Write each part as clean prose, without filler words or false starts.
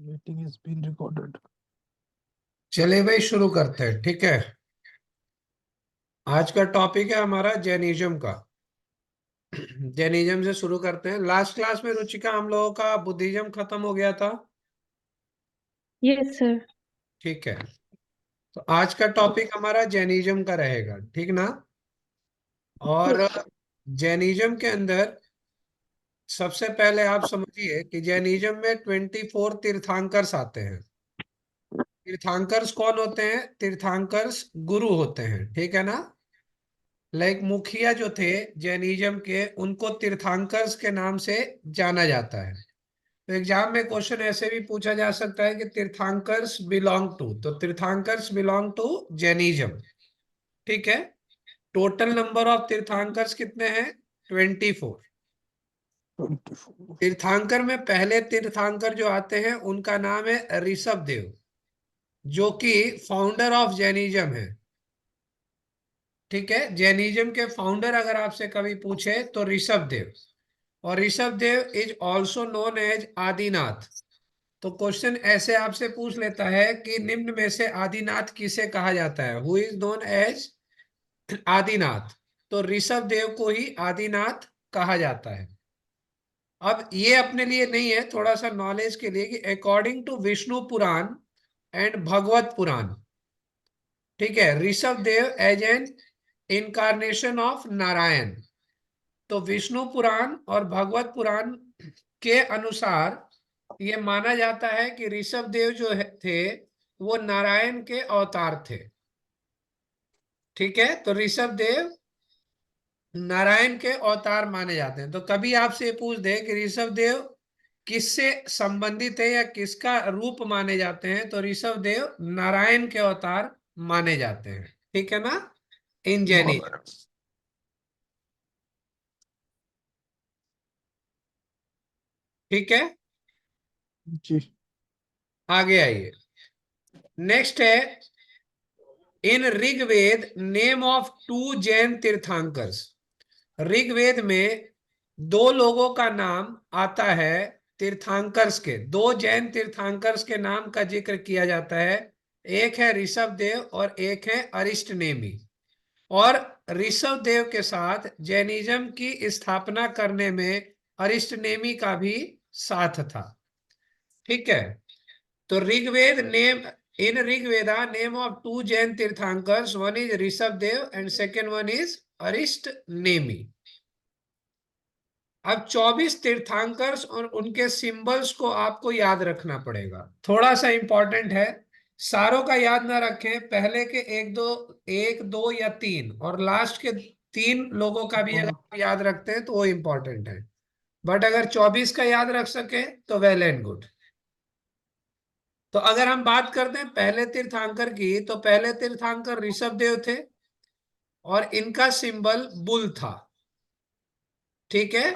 Meeting is been recorded. चलिए भाई शुरू करते हैं। ठीक है। आज का टॉपिक है हमारा जैनिज्म का। जैनिज्म से शुरू करते हैं। लास्ट क्लास में रुचिका हम लोगों का बुद्धिज्म खत्म हो गया था। Yes sir. ठीक है। तो आज का टॉपिक हमारा जैनिज्म का रहेगा। ठीक ना। और यस। जैनिज्म के अंदर सबसे पहले आप समझिए कि जैनिज्म में 24 तीर्थांकर्स आते हैं। तीर्थांकर्स कौन होते हैं? तीर्थांकर्स गुरु होते हैं। ठीक है ना। लाइक मुखिया जो थे जैनिज्म के, उनको तीर्थांकर्स के नाम से जाना जाता है। तो एग्जाम में क्वेश्चन ऐसे भी पूछा जा सकता है कि तीर्थांकर्स बिलोंग टू, तो तीर्थांकर्स बिलोंग टू जैनिज्म। ठीक है। टोटल नंबर ऑफ तीर्थांकर्स कितने हैं? 24। 24। तीर्थांकर में पहले तीर्थांकर जो आते हैं उनका नाम है ऋषभ देव, जो कि फाउंडर ऑफ जैनिज्म है। ठीक है। जैनिज्म के फाउंडर अगर आपसे कभी पूछे तो ऋषभ देव। और Rishabh Dev is also known as Adinath. तो क्वेश्चन ऐसे आपसे पूछ लेता है कि निम्न में से आदिनाथ किसे कहा जाता है? Who is known as Adinath. तो ऋषभ देव को ही आदिनाथ कहा जाता है। अब ये अपने लिए नहीं है, थोड़ा सा नॉलेज के लिए, कि according to Vishnu Purana and Bhagavat Purana, ठीक है, Rishabh Dev as an incarnation of Narayan. तो विष्णु पुराण और भगवत पुराण के अनुसार ये माना जाता है कि ऋषभ देव जो थे वो नारायण के अवतार थे। ठीक है। तो ऋषभ देव नारायण के अवतार माने जाते हैं। तो कभी आपसे ये पूछ दे कि ऋषभ देव किससे संबंधित है या किसका रूप माने जाते हैं, तो ऋषभ देव नारायण के अवतार माने जाते हैं। ठीक है ना। इन जैनी। ठीक है। जी। आगे आइए। नेक्स्ट है, in Rigveda name of two Jain tirthankars. Rigveda में दो लोगों का नाम आता है। तीर्थंकर्स के दो जैन तीर्थंकर्स के नाम का जिक्र किया जाता है। एक है ऋषभ देव और एक है अरिष्ट नेमी। और ऋषभ देव के साथ जैनिज्म की स्थापना करने में अरिष्ट नेमी का भी साथ था। ठीक है। तो Rigveda name, in Rigveda name of two Jain tirthankars, one is Rishabh Dev and second one is Arishta Nemi. अब 24 तीर्थंकर्स और उनके सिंबल्स को आपको याद रखना पड़ेगा। थोड़ा सा इंपॉर्टेंट है। सारों का याद ना रखें, पहले के एक दो या तीन, और लास्ट के तीन लोगों का भी अगर आप याद रखते हैं तो वो इंपॉर्टेंट है। बट अगर 24 का याद रख सके तो वेल एंड गुड। तो अगर हम बात करते हैं पहले तीर्थंकर की, तो पहले तीर्थंकर ऋषभ देव थे और इनका सिंबल बुल था। ठीक है।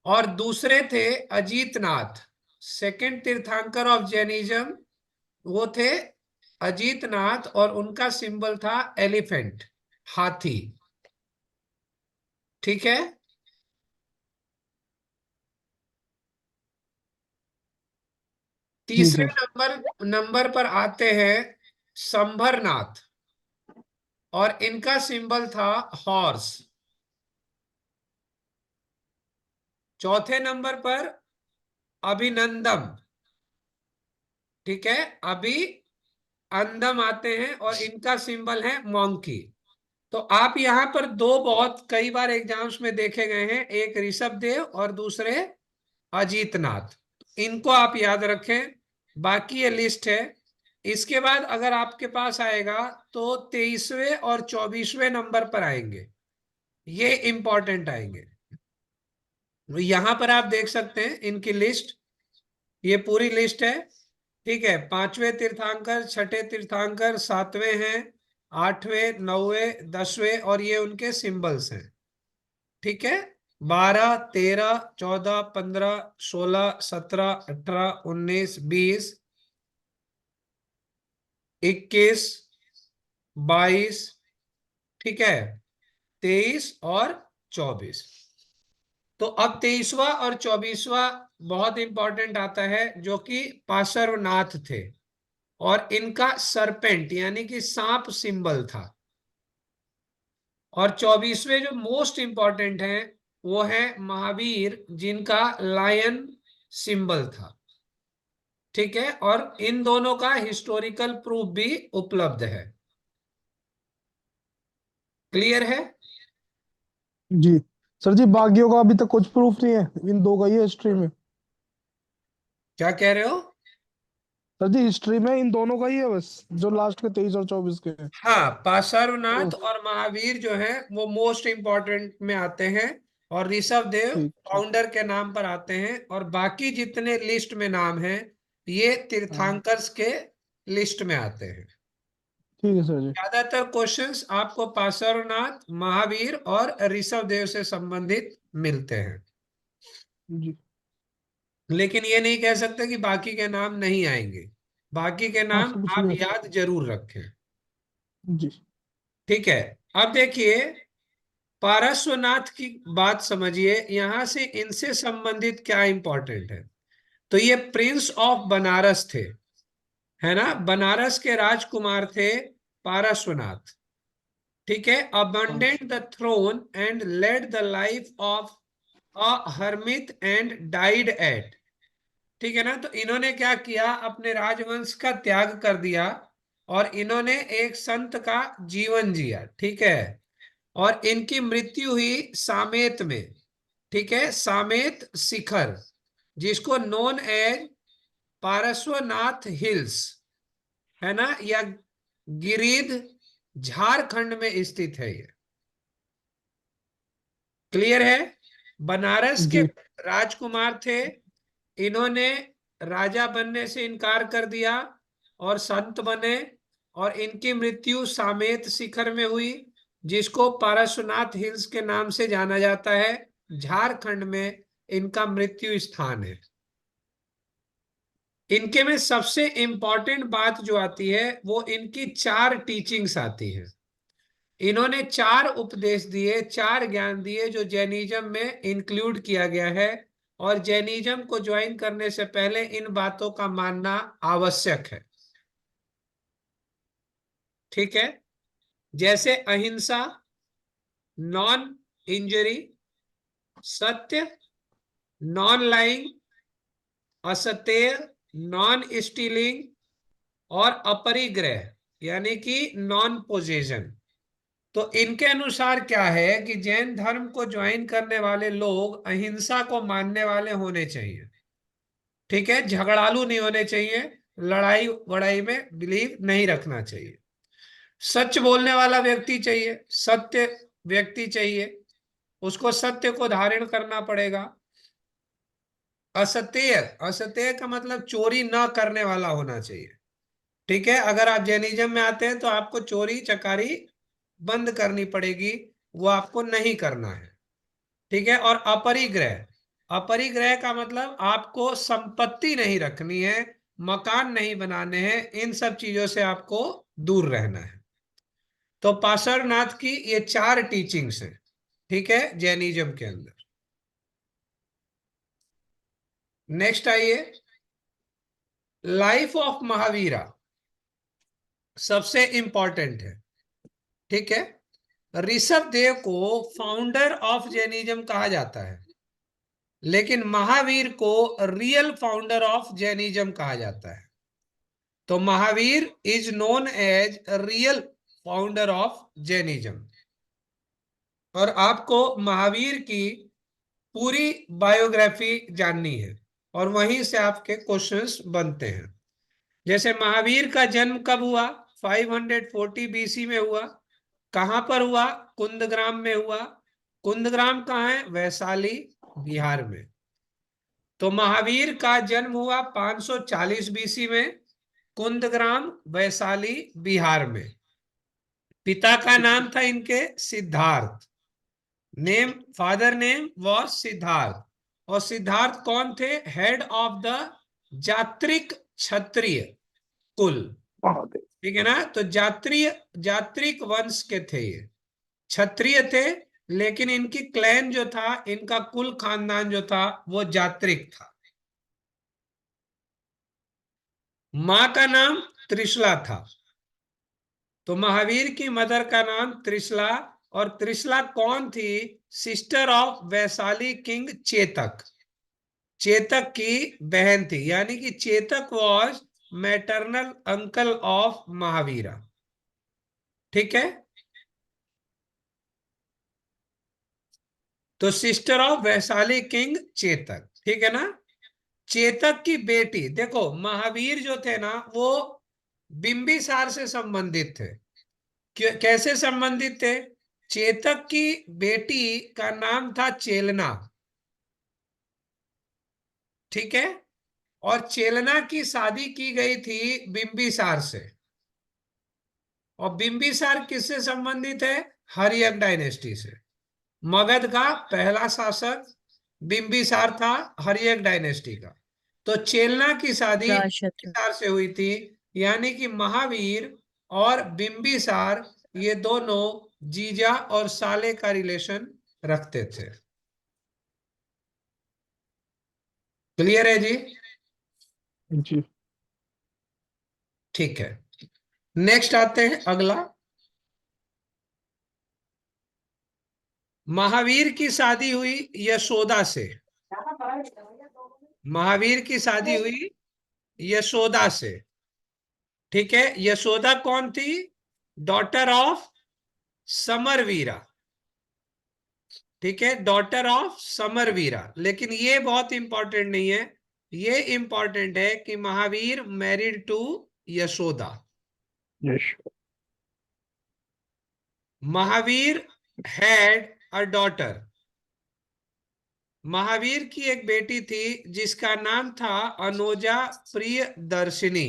और दूसरे थे अजीतनाथ। सेकंड तीर्थंकर ऑफ जैनिज्म वो थे अजीतनाथ और उनका सिंबल था एलिफेंट, हाथी। ठीक है। जी तीसरे सर। नंबर पर आते हैं संभरनाथ और इनका सिंबल था हॉर्स। चौथे नंबर पर अभिनंदन। ठीक है। अभी अंदम आते हैं और इनका सिंबल है मॉन्की। तो आप यहां पर दो बहुत कई बार एग्जाम्स में देखे गए हैं, एक ऋषभ देव और दूसरे अजीतनाथ। इनको आप याद रखें। बाकी ये लिस्ट है। इसके बाद अगर आपके पास आएगा तो 23वें और 24वें नंबर पर आएंगे। ये इंपॉर्टेंट आएंगे। यहां पर आप देख सकते हैं इनकी लिस्ट। ये पूरी लिस्ट है। ठीक है। पांचवें तीर्थंकर, छठे तीर्थंकर, सातवें हैं, आठवें, नौवें, 10वें, और ये उनके सिंबल्स हैं। ठीक है। 12, 13, 14, 15, 16, 17, 18, 19, 20, 21, 22, ठीक है, 23 और 24। तो अब 23वां और 24वां बहुत इंपॉर्टेंट आता है, जो कि पार्श्वनाथ थे, और इनका सरपेंट यानी कि सांप सिंबल था। और 24वें जो मोस्ट इंपॉर्टेंट है वो है महावीर, जिनका लायन सिंबल था। ठीक है, और इन दोनों का हिस्टोरिकल प्रूफ भी उपलब्ध है। क्लियर है? जी सर जी, बाकियों का अभी तक कुछ प्रूफ नहीं है, इन दो का ही हिस्ट्री में। क्या कह रहे हो? सर जी हिस्ट्री में इन दोनों का ही है बस, जो लास्ट के 23 और 24 के हैं। हाँ, पार्श्वनाथ प्रूफ। और महावीर जो है वो मोस्ट इंपॉर्टेंट में आते हैं, और ऋषभ देव ठीक ठीक। फाउंडर के नाम पर आते हैं, और बाकी जितने लिस्ट में नाम हैं ये हाँ तीर्थंकर्स के लिस्ट में आते हैं। ठीक है सर जी। ज्यादातर क्वेश्चंस आपको पार्श्वनाथ, महावीर और ऋषभ देव से संबंधित मिलते हैं, जी। लेकिन ये नहीं कह सकते कि बाकी के नाम नहीं आएंगे। बाकी के हाँ नाम सब आप इसलिए। याद जरूर रखें। जी। ठीक है, अब देखिए पार्श्वनाथ की बात समझिए, यहां से इनसे संबंधित क्या इंपॉर्टेंट है। तो ये प्रिंस ऑफ बनारस थे, है ना, बनारस के राजकुमार थे पार्श्वनाथ। ठीक है, हाँ abandoned the throne and led the life of a hermit and died at. ठीक है ना, तो इन्होंने क्या किया, अपने राजवंश का त्याग कर दिया और इन्होंने एक संत का जीवन जिया। ठीक है, और इनकी मृत्यु हुई सामेत में। ठीक है, सामेत शिखर, जिसको नोन एज पार्श्वनाथ हिल्स, है ना, या गिरिध, झारखंड में स्थित है ये। क्लियर है? बनारस के जी। राजकुमार थे, इन्होंने राजा बनने से इनकार कर दिया और संत बने, और इनकी मृत्यु सामेत शिखर में हुई, जिसको पार्श्वनाथ हिल्स के नाम से जाना जाता है। झारखंड में इनका मृत्यु स्थान है। इनके में सबसे इंपॉर्टेंट बात जो आती है वो इनकी 4 टीचिंग्स आती है। इन्होंने 4 उपदेश दिए, 4 ज्ञान दिए, जो जैनिज्म में इंक्लूड किया गया है, और जैनिज्म को ज्वाइन करने से पहले इन बातों का मानना आवश्यक है। ठीक है, जैसे अहिंसा, नॉन इंजरी, सत्य, नॉन लाइंग, असत्य, नॉन स्टीलिंग, और अपरिग्रह यानी कि नॉन पोजेशन। तो इनके अनुसार क्या है कि जैन धर्म को ज्वाइन करने वाले लोग अहिंसा को मानने वाले होने चाहिए। ठीक है, झगड़ालू नहीं होने चाहिए, लड़ाई वड़ाई में बिलीव नहीं रखना चाहिए, सच बोलने वाला व्यक्ति चाहिए, सत्य व्यक्ति चाहिए, उसको सत्य को धारण करना पड़ेगा। असत्य, असत्य का मतलब चोरी न करने वाला होना चाहिए। ठीक है, अगर आप जैनिज्म में आते हैं तो आपको चोरी चकारी बंद करनी पड़ेगी, वो आपको नहीं करना है। ठीक है, और अपरिग्रह, अपरिग्रह का मतलब आपको संपत्ति नहीं रखनी है, मकान नहीं बनाने हैं, इन सब चीजों से आपको दूर रहना है। तो पार्श्वनाथ की ये 4 टीचिंग्स हैं। ठीक है, जैनिज्म के अंदर। नेक्स्ट आइए, लाइफ ऑफ महावीरा सबसे इंपॉर्टेंट है। ठीक है, ऋषभ देव को फाउंडर ऑफ जैनिज्म कहा जाता है, लेकिन महावीर को रियल फाउंडर ऑफ जैनिज्म कहा जाता है। तो Mahavir is known as real founder of Jainism. और आपको महावीर की पूरी बायोग्राफी जाननी है, और वहीं से आपके क्वेश्चंस बनते हैं। जैसे महावीर का जन्म कब हुआ? 540 बीसी में हुआ। कहां पर हुआ? कुंदग्राम में हुआ। कुंदग्राम कहाँ है? वैशाली, बिहार में। तो महावीर का जन्म हुआ 540 बीसी में, कुंदग्राम, वैशाली, बिहार में। पिता का ठीक है। नाम था इनके Siddharth, name, father name was Siddharth. और सिद्धार्थ कौन थे? हेड ऑफ द जात्रिक क्षत्रिय कुल। ठीक है ना, तो जात्रिक वंश के थे ये, क्षत्रिय थे, लेकिन इनकी क्लैन जो था, इनका कुल खानदान जो था वो जात्रिक था। माँ का नाम त्रिशला था। तो महावीर की मदर का नाम त्रिशला, और त्रिशला कौन थी? Sister of Vaishali king Chetak. Chetak की बहन थी, यानी कि Chetak was maternal uncle of Mahavira. ठीक है, तो sister of Vaishali king Chetak, ठीक है ना। चेतक की बेटी, देखो महावीर जो थे ना वो बिंबिसार से संबंधित थे। कैसे संबंधित थे? चेतक की बेटी का नाम था चेलना, ठीक है। और चेलना की शादी की गई थी बिंबिसार से। और बिंबिसार किससे संबंधित है? हर्यक डायनेस्टी से। मगध का पहला शासक बिंबिसार था, हर्यक डायनेस्टी का। तो चेलना की शादी राजशत्रु। बिंबिसार से हुई थी, यानी कि महावीर और बिंबिसार ये दोनों जीजा और साले का रिलेशन रखते थे। क्लियर है जी? जी। ठीक है, नेक्स्ट आते हैं अगला। महावीर की शादी हुई यशोदा से। महावीर की शादी हुई यशोदा से, ठीक है। यशोदा कौन थी? डॉटर ऑफ समरवीरा, ठीक है, डॉटर ऑफ समरवीरा। लेकिन ये बहुत इंपॉर्टेंट नहीं है, ये इंपॉर्टेंट है कि Mahavir married to Yashoda. Yash. Mahavir had a daughter. Mahavir की एक बेटी थी जिसका नाम था अनुजा प्रियदर्शिनी।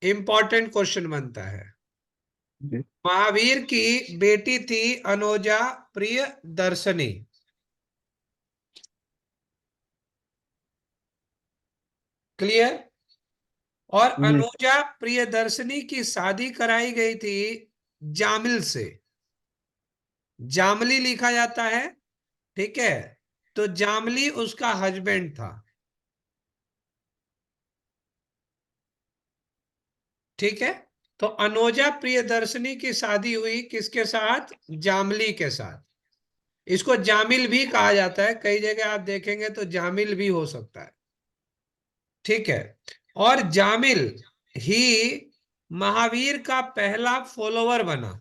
इंपॉर्टेंट क्वेश्चन बनता है। जी। महावीर की बेटी थी अनुजा प्रियदर्शिनी। क्लियर? और जी। अनुजा प्रियदर्शिनी की शादी कराई गई थी जामिल से। जामली लिखा जाता है, ठीक है। तो जामली उसका हस्बैंड था, ठीक है। तो अनुजा प्रियदर्शिनी की शादी हुई किसके साथ? जामली के साथ। इसको जामिल भी कहा जाता है, कई जगह आप देखेंगे तो जामिल भी हो सकता है, ठीक है। और जामिल ही महावीर का पहला फॉलोवर बना।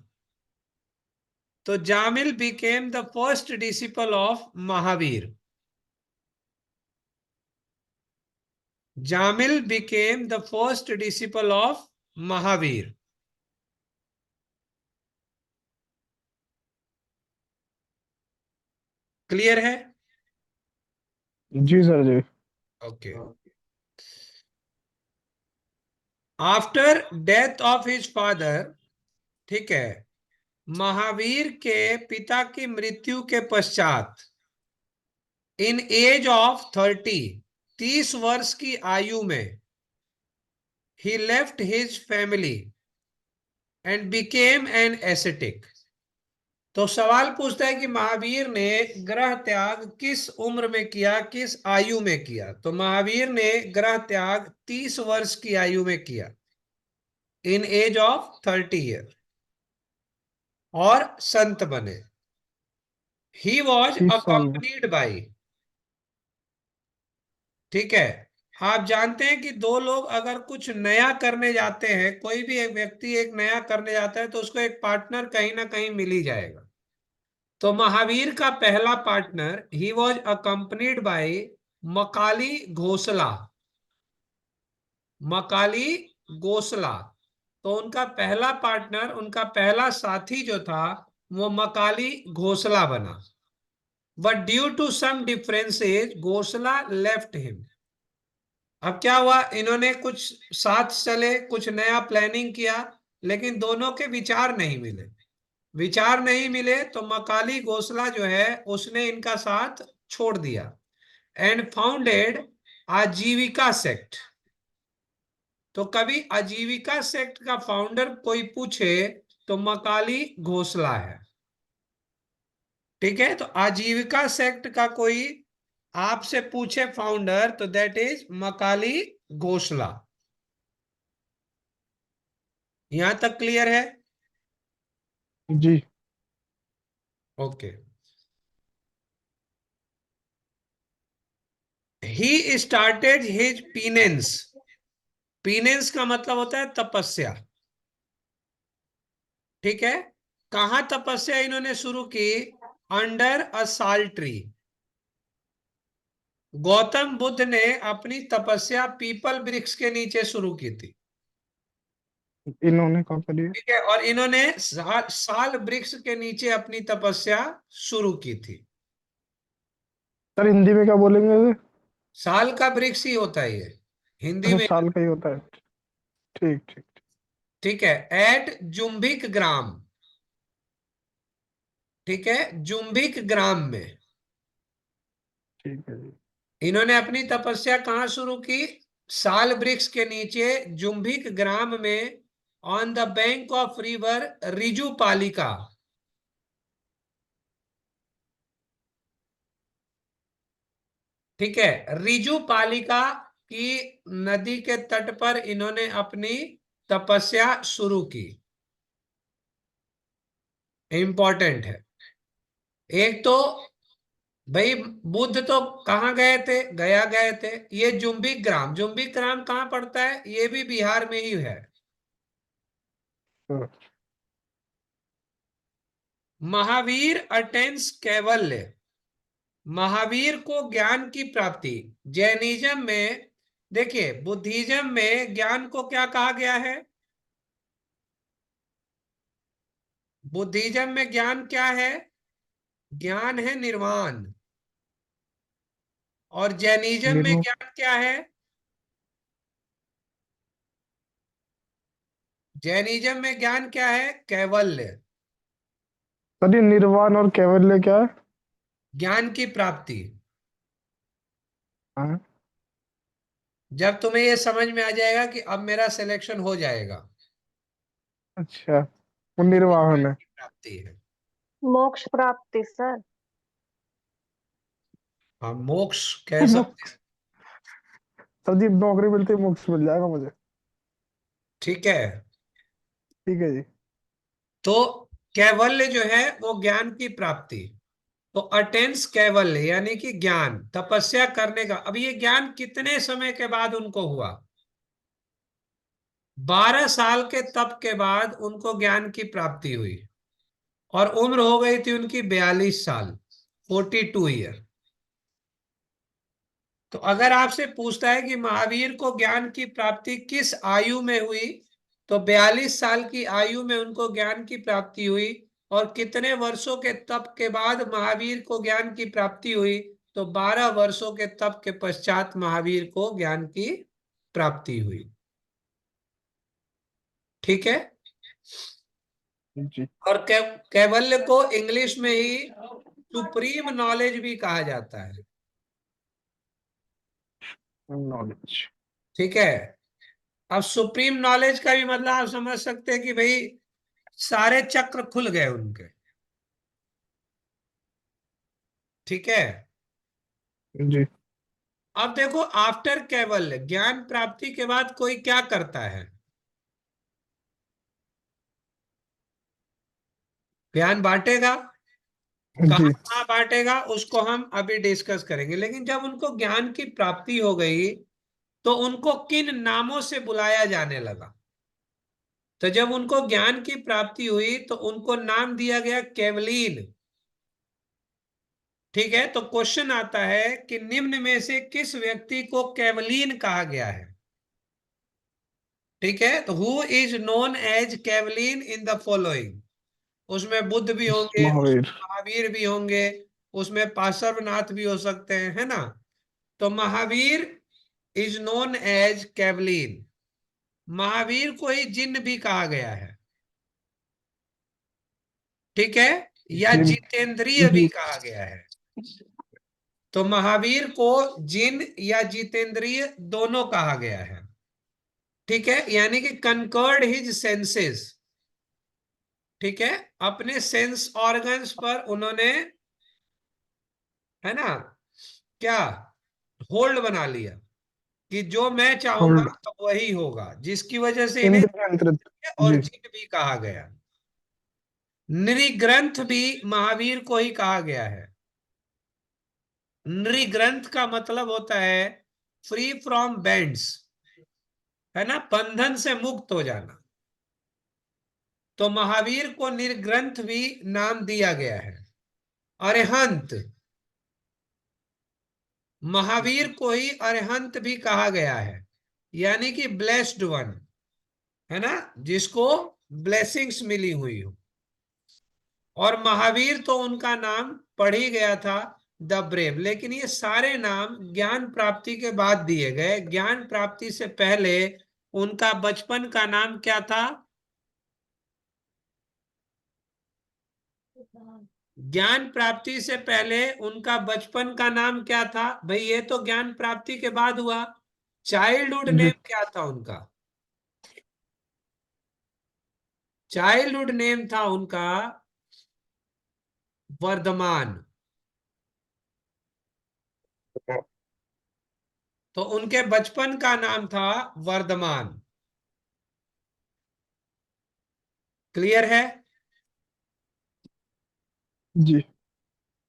तो Jamil became the first disciple of Mahavir. Jamil became the first disciple of Mahavir. Clear है? जी सर जी। Okay. After death of his father, ठीक है, महावीर के पिता की मृत्यु के पश्चात इन एज ऑफ 30, 30 वर्ष की आयु में, he left his family and became an ascetic. तो सवाल पूछता है कि महावीर ने ग्रह त्याग किस उम्र में किया, किस आयु में किया? तो महावीर ने ग्रह त्याग 30 वर्ष की आयु में किया, इन एज ऑफ 30 ईयर, और संत बने। ही वॉज 30 साल में। अकम्पनीड बाई, ठीक है। आप जानते हैं कि दो लोग अगर कुछ नया करने जाते हैं, कोई भी एक व्यक्ति एक नया करने जाता है तो उसको एक पार्टनर कहीं ना कहीं मिल ही जाएगा। तो महावीर का पहला partner, he was accompanied by Makkhali Ghosala. Makkhali गोसला, तो उनका पहला पार्टनर, उनका पहला साथी जो था वो मकाली घोसला बना। But due to some differences Gosala left him. अब क्या हुआ, इन्होंने कुछ साथ चले, कुछ नया प्लानिंग किया, लेकिन दोनों के विचार नहीं मिले। विचार नहीं मिले तो मकाली घोसला जो है उसने इनका साथ छोड़ दिया, एंड फाउंडेड आजीविका सेक्ट। तो कभी आजीविका सेक्ट का फाउंडर कोई पूछे तो मकाली घोसला है। ठीक है, तो आजीविका सेक्ट का कोई आपसे पूछे फाउंडर, तो दैट इज मकाली घोषला। यहां तक क्लियर है? जी। Okay. He started his penance. Penance का मतलब होता है तपस्या। ठीक है, कहां तपस्या इन्होंने शुरू की? अंडर अ साल ट्री। गौतम बुद्ध ने अपनी तपस्या पीपल वृक्ष के नीचे शुरू की थी। इन्होंने कहा करी है? ठीक है, और इन्होंने साल वृक्ष के नीचे अपनी तपस्या शुरू की थी। सर हिंदी में क्या बोलेंगे इसे? साल का वृक्ष ही होता है ये, हिंदी अच्छा, में। साल का ही होता है। ठीक ठीक ठीक। ठीक है, एट जुम्बिक ग्राम। ठीक है, जुम्बिक ग्राम में ठीक है जी। इन्होंने अपनी तपस्या कहाँ शुरू की? साल वृक्ष के नीचे, जुम्बिक ग्राम में, on the bank of river Riju पालिका। ठीक है, रिजू पालिका की नदी के तट पर इन्होंने अपनी तपस्या शुरू की। इंपॉर्टेंट है। एक तो भाई, बुद्ध तो कहाँ गए थे? गया गए थे। ये जुम्बिक ग्राम, जुम्बिक ग्राम कहाँ पड़ता है? ये भी बिहार में ही है। तो महावीर अटेंस कैवल्य। महावीर को ज्ञान की प्राप्ति। जैनिज्म में, देखिए, बुद्धिज्म में ज्ञान को क्या कहा गया है? बुद्धिज्म में ज्ञान क्या है? ज्ञान है निर्वाण। और जैनिज्म में निर्मल। ज्ञान क्या है? जैनिज्म में ज्ञान क्या है? कैवल्य। सर ये निर्वाण और कैवल्य क्या है? ज्ञान की प्राप्ति। हाँ। जब तुम्हें यह समझ में आ जाएगा कि अब मेरा सिलेक्शन हो जाएगा, अच्छा, वो तो ये निर्वाहन ज्ञान है। की प्राप्ति है। मोक्ष प्राप्ति सर। हाँ, मोक्ष कह सकते मोक्ष। हैं। सर जी नौकरी मिलती है, मोक्ष मिल जाएगा मुझे। ठीक है, ठीक है जी। तो कैवल्य जो है वो ज्ञान की प्राप्ति। तो अटेंस कैवल्य यानी कि ज्ञान, तपस्या करने का। अब ये ज्ञान कितने समय के बाद उनको हुआ? 12 साल के तप के बाद उनको ज्ञान की प्राप्ति हुई। और उम्र हो गई थी उनकी 42 साल, 42 ईयर। तो अगर आपसे पूछता है कि महावीर को ज्ञान की प्राप्ति किस आयु में हुई, तो 42 साल की आयु में उनको ज्ञान की प्राप्ति हुई। और कितने वर्षों के तप के बाद महावीर को ज्ञान की प्राप्ति हुई? तो 12 वर्षों के तप के पश्चात महावीर को ज्ञान की प्राप्ति हुई। ठीक है, जी। और कैवल्य को इंग्लिश में ही सुप्रीम नॉलेज भी कहा जाता है। नॉलेज। ठीक है, अब सुप्रीम नॉलेज का भी मतलब आप समझ सकते हैं कि भाई सारे चक्र खुल गए उनके। ठीक है, जी। अब देखो, आफ्टर कैवल्य, ज्ञान प्राप्ति के बाद कोई क्या करता है? ज्ञान बांटेगा। कहाँ जी। कहाँ बांटेगा उसको हम अभी डिस्कस करेंगे। लेकिन जब उनको ज्ञान की प्राप्ति हो गई, तो उनको किन नामों से बुलाया जाने लगा? तो जब उनको ज्ञान की प्राप्ति हुई तो उनको नाम दिया गया केवलीन। ठीक है, तो क्वेश्चन आता है कि निम्न में से किस व्यक्ति को केवलीन कहा गया है? ठीक है, तो who is known as Kevalin in the following? उसमें बुद्ध भी होंगे, महावीर। उसमें महावीर भी होंगे, उसमें पार्श्वनाथ भी हो सकते हैं, है ना? तो Mahavir is known as Kevalin. Mahavir को ही जिन्न भी कहा गया है। ठीक है, या जी। जितेंद्रिय भी जी। कहा गया है। तो महावीर को जिन या जितेंद्रिय दोनों कहा गया है। ठीक है, यानी कि कंकर्ड हिज सेंसेस। ठीक है, अपने सेंस ऑर्गन्स पर उन्होंने है ना, क्या होल्ड बना लिया कि जो मैं चाहूंगा होल्ड। तो वही होगा, जिसकी वजह से इन्हें नियंत्रित। और जी। जिन भी कहा गया। नृग्रंथ भी महावीर को ही कहा गया है। नृग्रंथ का मतलब होता है फ्री फ्रॉम बैंड्स, है ना, बंधन से मुक्त हो जाना। तो महावीर को निर्ग्रंथ भी नाम दिया गया है। अरिहंत, महावीर को ही अरिहंत भी कहा गया है, यानी कि ब्लेस्ड वन, है ना, जिसको ब्लेसिंग्स मिली हुई हो। और महावीर तो उनका नाम पढ़ ही गया था, द ब्रेव। लेकिन ये सारे नाम ज्ञान प्राप्ति के बाद दिए गए। ज्ञान प्राप्ति से पहले उनका बचपन का नाम क्या था? ज्ञान प्राप्ति से पहले उनका बचपन का नाम क्या था भाई? ये तो ज्ञान प्राप्ति के बाद हुआ। चाइल्डहुड जी। नेम क्या था उनका? चाइल्डहुड नेम था उनका वर्धमान। तो उनके बचपन का नाम था वर्धमान। क्लियर है? जी।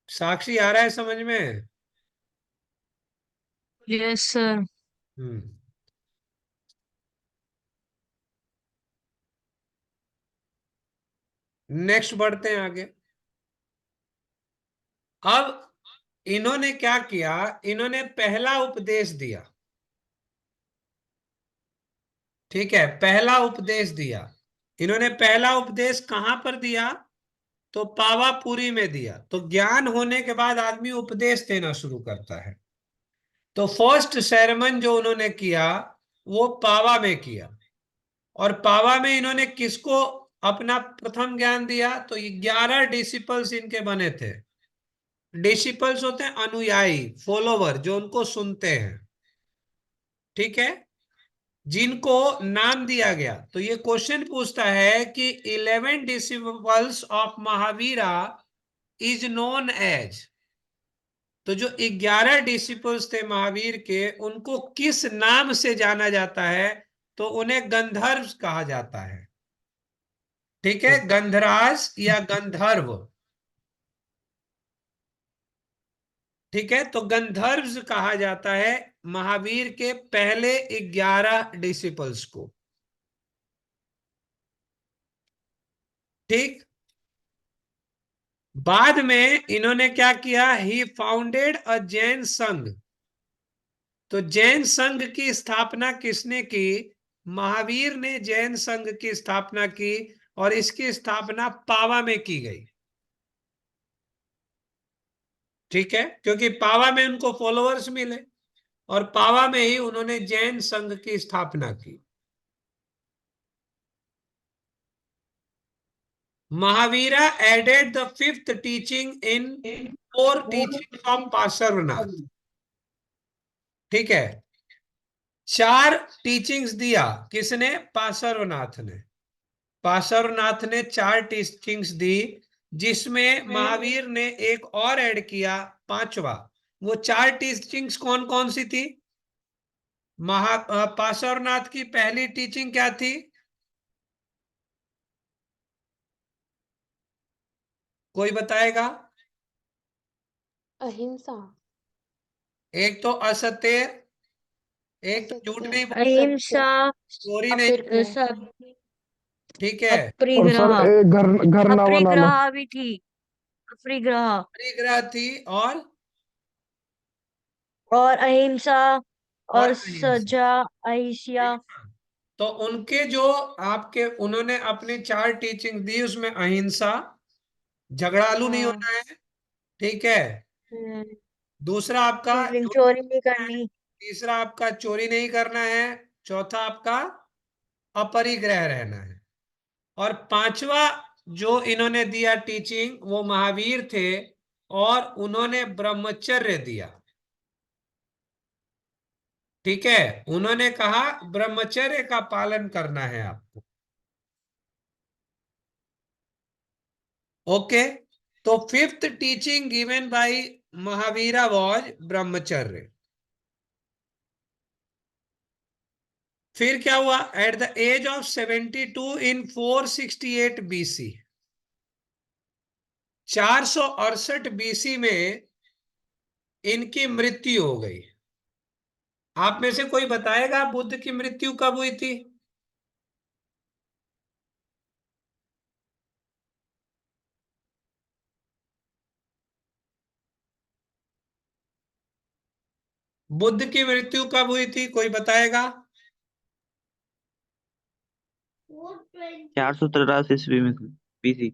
साक्षी, आ रहा है समझ में? Yes sir. हम्म। नेक्स्ट बढ़ते हैं आगे। अब इन्होंने क्या किया? इन्होंने पहला उपदेश दिया। ठीक है, पहला उपदेश दिया। इन्होंने पहला उपदेश कहां पर दिया? तो पावापुरी में दिया। तो ज्ञान होने के बाद आदमी उपदेश देना शुरू करता है। तो फर्स्ट सेरेमन जो उन्होंने किया वो पावा में किया। और पावा में इन्होंने किसको अपना प्रथम ज्ञान दिया? तो ये 11 डिसिपल्स इनके बने थे। डिसिपल्स होते हैं अनुयायी, फॉलोवर, जो उनको सुनते हैं। ठीक है, जिनको नाम दिया गया। तो ये क्वेश्चन पूछता है कि 11 disciples of Mahavira is known as. तो जो 11 डिसिपल्स थे महावीर के, उनको किस नाम से जाना जाता है? तो उन्हें गंधर्व कहा जाता है। ठीक है, गंधराज या गंधर्व। ठीक है, तो गंधर्व कहा जाता है महावीर के पहले 11 डिसिपल्स को। ठीक। बाद में इन्होंने क्या किया? ही फाउंडेड अ जैन संघ। तो जैन संघ की स्थापना किसने की? महावीर ने जैन संघ की स्थापना की। और इसकी स्थापना पावा में की गई। ठीक है, क्योंकि पावा में उनको फॉलोअर्स मिले और पावा में ही उन्होंने जैन संघ की स्थापना की। Mahavira added the fifth teaching in 4 teaching of Parshvanath. ठीक है, 4 टीचिंग्स दिया। किसने? पार्श्वनाथ ने। पार्श्वनाथ ने 4 टीचिंग्स दी, जिसमें महावीर ने एक और ऐड किया, 5वां। वो 4 टीचिंग्स कौन कौन सी थी? पार्श्वनाथ की पहली टीचिंग क्या थी? कोई बताएगा? अहिंसा। एक तो असत्य, एक तो झूठ नहीं बोलना, अहिंसा। चोरी नहीं, सब। ठीक है, और सर अपरिग्रह। एक घर घर ना बनाना। अपरिग्रह भी थी। अपरिग्रह। परिग्रह थी, और अहिंसा। और और अहिंसा। सजा। अहिंसा। तो उनके जो आपके उन्होंने अपनी 4 टीचिंग दी, उसमें अहिंसा, झगड़ालू नहीं हाँ। होना है, ठीक है, हम्म, दूसरा आपका झूठ चोरी नहीं नहीं बोलना है, करनी। तीसरा आपका चोरी नहीं करना है, चौथा आपका अपरिग्रह रहना है, और 5वां जो इन्होंने दिया टीचिंग, वो महावीर थे और उन्होंने ब्रह्मचर्य दिया। ठीक है, उन्होंने कहा ब्रह्मचर्य का पालन करना है आपको। ओके, तो fifth teaching given by Mahavira was ब्रह्मचर्य। फिर क्या हुआ? At the age of 72 in 468 BC, 468 BC में इनकी मृत्यु हो गई। आप में से कोई बताएगा बुद्ध की मृत्यु कब हुई थी? बुद्ध की मृत्यु कब हुई थी, कोई बताएगा? 483 ईस्वी में बीसी।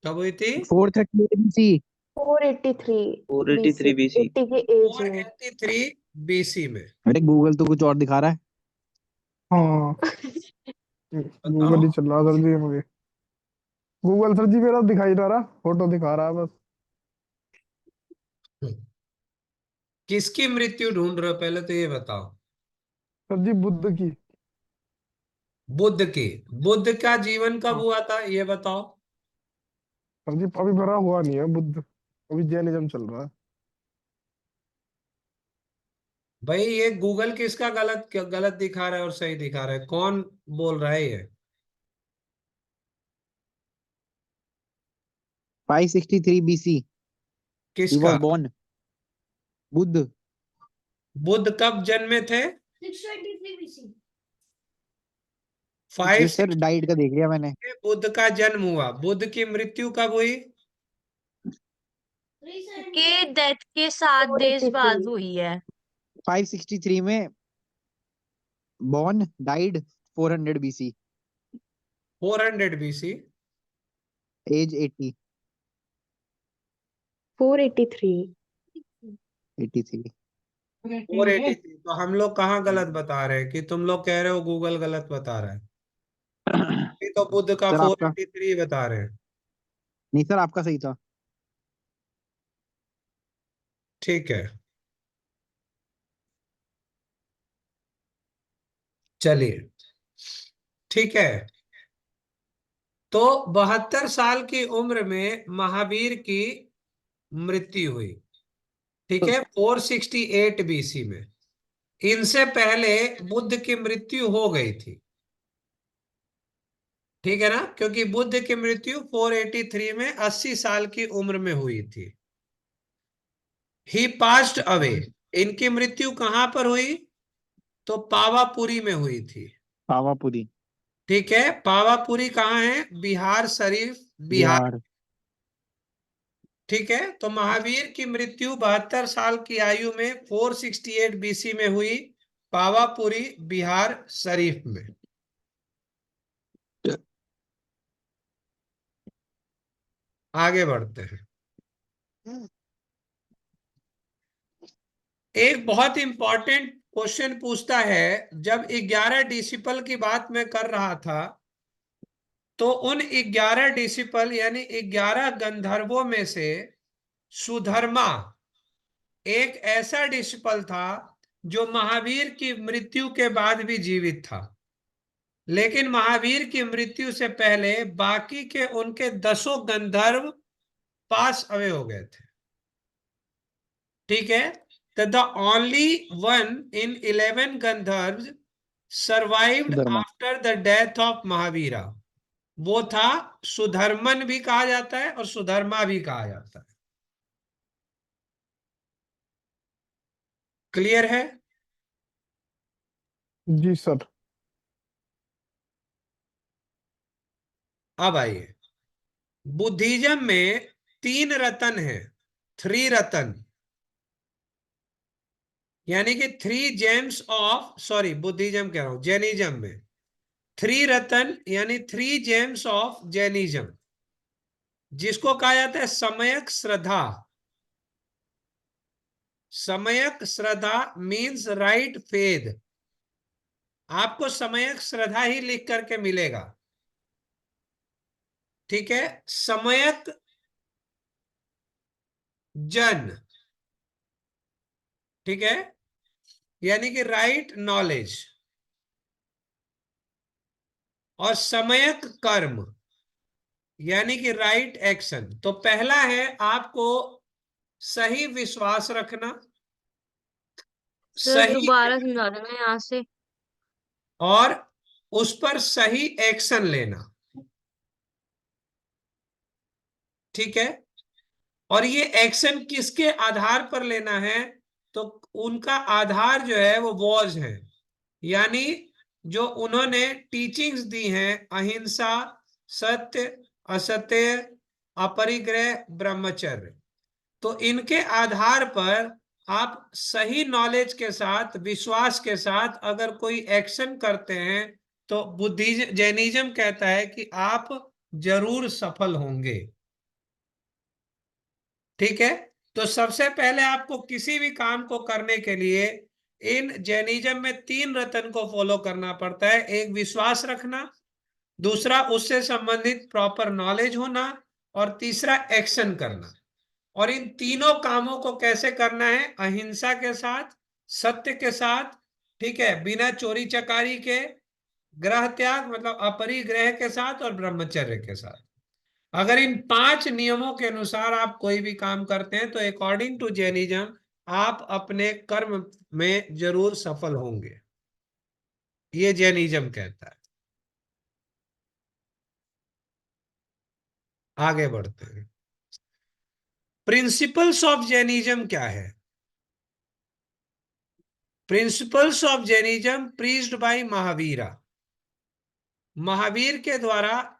कब हुई थी? 438 BC। 483 483 BC। 80 के एज में। 483 बीसी में। अरे गूगल तो कुछ और दिखा रहा है। हाँ, गूगल ही चल रहा सर जी मुझे। गूगल सर जी मेरा दिखाई नहीं रहा, फोटो दिखा रहा है बस। किसकी मृत्यु ढूंढ रहे हो, पहले तो ये बताओ। सर जी बुद्ध की। बुद्ध की। बुद्ध का जीवन कब हाँ हुआ था, ये बताओ। सर जी अभी भरा हुआ नहीं है बुद्ध, अभी जैनिज्म चल रहा है। भाई ये गूगल किसका गलत गलत दिखा रहा है और सही दिखा रहा है, कौन बोल रहा है ये? 563 BC। He किसका? was born। बुद्ध। बुद्ध कब जन्मे थे? ये 5 सर डाइट का देख लिया मैंने। बुद्ध का जन्म हुआ। बुद्ध की मृत्यु कब हुई? के डेथ के 7 डेज बाद 483 हुई है। 563 में born, died 400 BC। 400 BC. As 80। 483 83। 483। तो हम लोग कहाँ गलत बता रहे हैं कि तुम लोग कह रहे हो गूगल गलत बता रहा है? ये तो बुद्ध का सर आपका 483 बता रहे हैं। नहीं, सर आपका सही था। ठीक है, चलिए, ठीक है। तो 72 साल की उम्र में महावीर की मृत्यु हुई। ठीक तो है, 468 बीसी में। इनसे पहले बुद्ध की मृत्यु हो गई थी। ठीक है ना, क्योंकि बुद्ध की मृत्यु 483 में 80 साल की उम्र में हुई थी। ही पास्ड अवे। इनकी मृत्यु कहां पर हुई? तो पावापुरी में हुई थी। पावापुरी। ठीक है, पावापुरी कहाँ है? बिहार शरीफ, बिहार। बिहार। ठीक है, तो महावीर की मृत्यु 72 साल की आयु में 468 बीसी में हुई, पावापुरी, बिहार शरीफ में। आगे बढ़ते हैं। एक बहुत इंपॉर्टेंट क्वेश्चन पूछता है, जब 11 डिसिपल की बात मैं कर रहा था, तो उन 11 डिसिपल यानी 11 गंधर्वों में से सुधर्मा एक ऐसा डिसिपल था जो महावीर की मृत्यु के बाद भी जीवित था। लेकिन महावीर की मृत्यु से पहले बाकी के उनके 10 गंधर्व पास अवे हो गए थे। ठीक है, तो the only one in 11 Gandharva survived Sudharma. After the death of Mahavira, वो था सुधर्मन भी कहा जाता है और सुधर्मा भी कहा जाता है। क्लियर है? जी सर। अब आइए, बुद्धिज्म में 3 रतन है, 3 रतन, यानी कि 3 जेम्स ऑफ, सॉरी बुद्धिज्म कह रहा हूं, जैनिज्म में 3 रतन यानी 3 जेम्स ऑफ जैनिज्म, जिसको कहा जाता है सम्यक श्रद्धा। सम्यक श्रद्धा मीन्स राइट फेथ। आपको सम्यक श्रद्धा ही लिख करके मिलेगा। ठीक है, सम्यक जन, ठीक है, यानी कि राइट नॉलेज, और सम्यक कर्म यानी कि राइट एक्शन। तो पहला है आपको सही विश्वास रखना, सर सही, दोबारा समझा देना यहाँ से। और उस पर सही एक्शन लेना। ठीक है, और ये एक्शन किसके आधार पर लेना है? तो उनका आधार जो है वो वॉज है, यानी जो उन्होंने टीचिंग्स दी हैं, अहिंसा, सत्य, असत्य, अपरिग्रह, ब्रह्मचर्य। तो इनके आधार पर आप सही नॉलेज के साथ, विश्वास के साथ अगर कोई एक्शन करते हैं तो बुद्धिज्म, जैनिज्म कहता है कि आप जरूर सफल होंगे। ठीक है, तो सबसे पहले आपको किसी भी काम को करने के लिए इन जैनिज्म में 3 रत्न को फॉलो करना पड़ता है। एक, विश्वास रखना, दूसरा, उससे संबंधित प्रॉपर नॉलेज होना, और तीसरा, एक्शन करना। और इन तीनों कामों को कैसे करना है? अहिंसा के साथ, सत्य के साथ, ठीक है, बिना चोरी चकारी के, ग्रह त्याग मतलब अपरिग्रह के साथ, और ब्रह्मचर्य के साथ। अगर इन 5 नियमों के अनुसार आप कोई भी काम करते हैं तो अकॉर्डिंग टू जैनिज्म आप अपने कर्म में जरूर सफल होंगे, ये जैनिज्म कहता है। आगे बढ़ते हैं। प्रिंसिपल्स ऑफ जैनिज्म क्या है? Principles of Jainism preached by Mahavira. Mahavir के द्वारा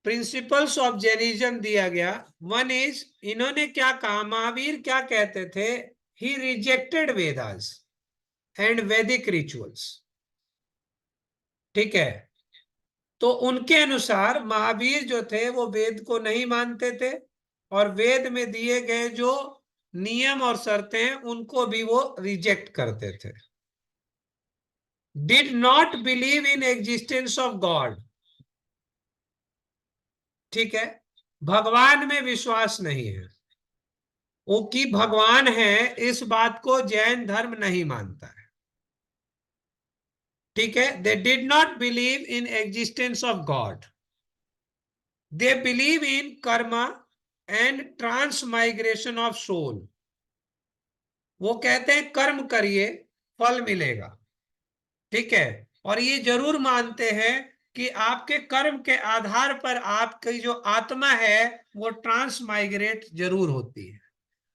प्रिंसिपल्स ऑफ जैनिज्म दिया गया। वन इज, इन्होंने क्या कहा, महावीर क्या कहते थे? ही rejected Vedas and Vedic rituals. ठीक है, तो उनके अनुसार महावीर जो थे वो वेद को नहीं मानते थे, और वेद में दिए गए जो नियम और शर्तें हैं उनको भी वो रिजेक्ट करते थे। Did not believe in existence of God. ठीक है, भगवान में विश्वास नहीं है, वो कि भगवान है इस बात को जैन धर्म नहीं मानता है। ठीक है, they did not believe in existence of God, they believe in karma and transmigration of soul. वो कहते हैं कर्म करिए फल मिलेगा। ठीक है, और ये जरूर मानते हैं कि आपके कर्म के आधार पर आपकी जो आत्मा है वो ट्रांसमाइग्रेट जरूर होती है।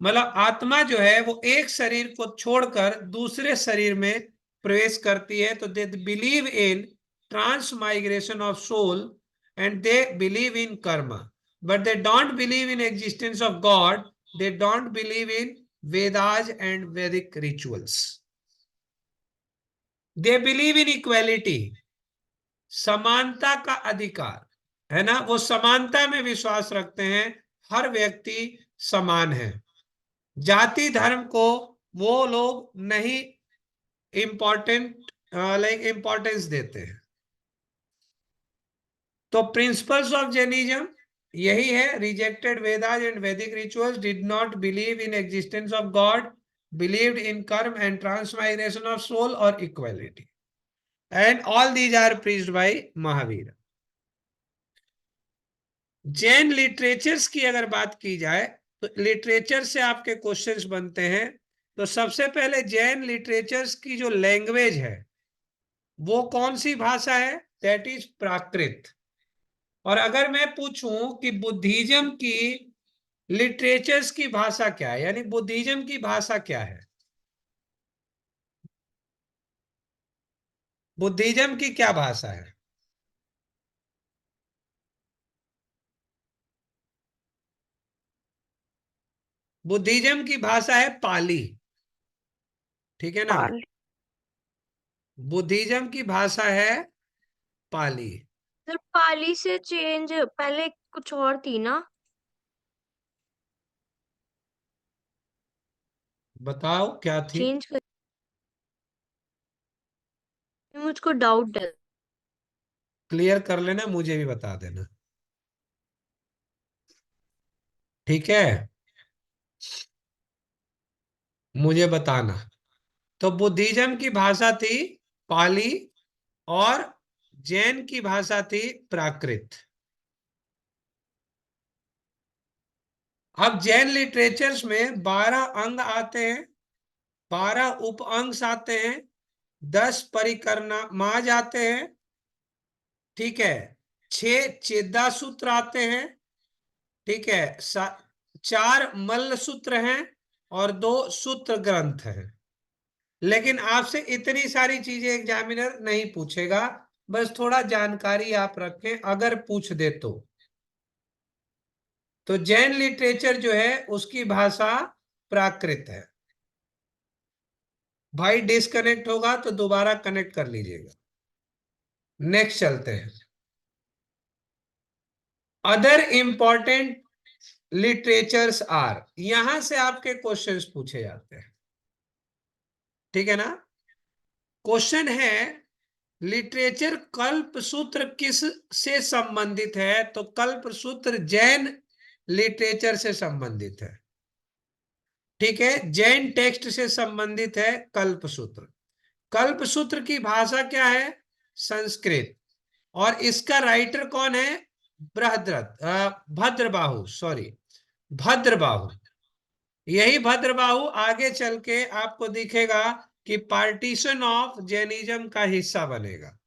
मतलब आत्मा जो है वो एक शरीर को छोड़कर दूसरे शरीर में प्रवेश करती है। तो they believe in transmigration of soul and they believe in karma, but they don't believe in existence of God, they don't believe in Vedas and Vedic rituals. They believe in equality, समानता का अधिकार, है ना, वो समानता में विश्वास रखते हैं, हर व्यक्ति समान है। जाति धर्म को वो लोग नहीं इंपॉर्टेंस देते हैं। तो प्रिंसिपल्स ऑफ जैनिज्म यही है, rejected Vedas and Vedic rituals, did not believe in existence of God, believed in karma and transmigration of soul और equality, and all these are preached by Mahavir. Jain literatures की अगर बात की जाए तो लिटरेचर से आपके क्वेश्चंस बनते हैं। तो सबसे पहले जैन लिटरेचर्स की जो लैंग्वेज है वो कौन सी भाषा है? दैट इज प्राकृत। और अगर मैं पूछूं कि बुद्धिज्म की लिटरेचर्स की भाषा क्या है, यानी बुद्धिज्म की भाषा क्या है, बुद्धिज्म की क्या भाषा है? बुद्धिज्म की भाषा है पाली। ठीक है ना, पाली। बुद्धिज्म की भाषा है पाली। सर पाली से चेंज पहले कुछ और थी ना? बताओ क्या थी? चेंज कर, मुझको डाउट है। क्लियर कर लेना, मुझे भी बता देना। ठीक है, मुझे बताना। तो बुद्धिज्म की भाषा थी पाली, और जैन की भाषा थी प्राकृत। अब जैन लिटरेचर्स में 12 अंग आते हैं, 12 उप अंग आते हैं, 10 परिकर्माज आते हैं, ठीक है, 6 चेदा सूत्र आते हैं, ठीक है, 4 मल्ल सूत्र हैं और 2 सूत्र ग्रंथ हैं। लेकिन आपसे इतनी सारी चीजें एग्जामिनर नहीं पूछेगा, बस थोड़ा जानकारी आप रखें अगर पूछ दे तो जैन लिटरेचर जो है उसकी भाषा प्राकृत है। भाई डिस्कनेक्ट होगा तो दोबारा कनेक्ट कर लीजिएगा। नेक्स्ट चलते हैं। अदर इंपॉर्टेंट लिटरेचर्स आर, यहां से आपके क्वेश्चंस पूछे जाते हैं, ठीक है ना। क्वेश्चन है लिटरेचर कल्प सूत्र किस से संबंधित है, तो कल्प सूत्र जैन लिटरेचर से संबंधित है, ठीक है, जैन टेक्स्ट से संबंधित है कल्प सूत्र। कल्प सूत्र की भाषा क्या है, संस्कृत, और इसका राइटर कौन है, भद्रबाहु, सॉरी भद्रबाहु। यही भद्रबाहु आगे चल के आपको दिखेगा कि पार्टीशन ऑफ जैनिज्म का हिस्सा बनेगा।